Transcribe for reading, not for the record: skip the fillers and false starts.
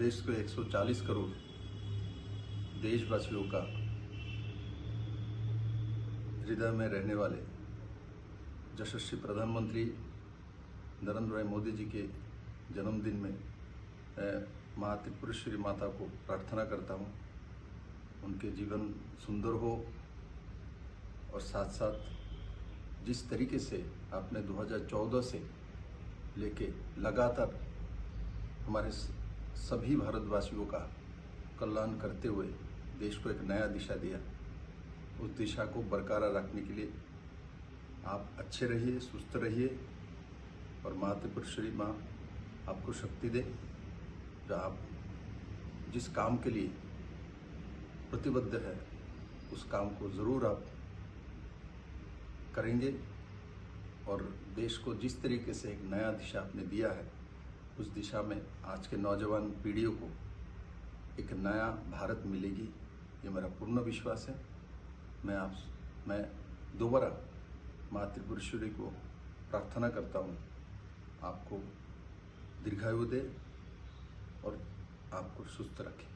देश के 140 करोड़ देशवासियों का हृदय में रहने वाले यशस्वी प्रधानमंत्री नरेंद्र भाई मोदी जी के जन्मदिन में माँ त्रिपुरेश्वरी माता को प्रार्थना करता हूँ उनके जीवन सुंदर हो और साथ साथ जिस तरीके से आपने 2014 से लेके लगातार हमारे सभी भारतवासियों का कल्याण करते हुए देश को एक नया दिशा दिया, उस दिशा को बरकरार रखने के लिए आप अच्छे रहिए, सुस्त रहिए और माँ त्रिपुरेश्वरी माँ आपको शक्ति दे। जो आप जिस काम के लिए प्रतिबद्ध है उस काम को ज़रूर आप करेंगे और देश को जिस तरीके से एक नया दिशा आपने दिया है उस दिशा में आज के नौजवान पीढ़ियों को एक नया भारत मिलेगी, ये मेरा पूर्ण विश्वास है। मैं दोबारा माँ त्रिपुरेश्वरी को प्रार्थना करता हूँ आपको दीर्घायु दे और आपको सुस्त रखे।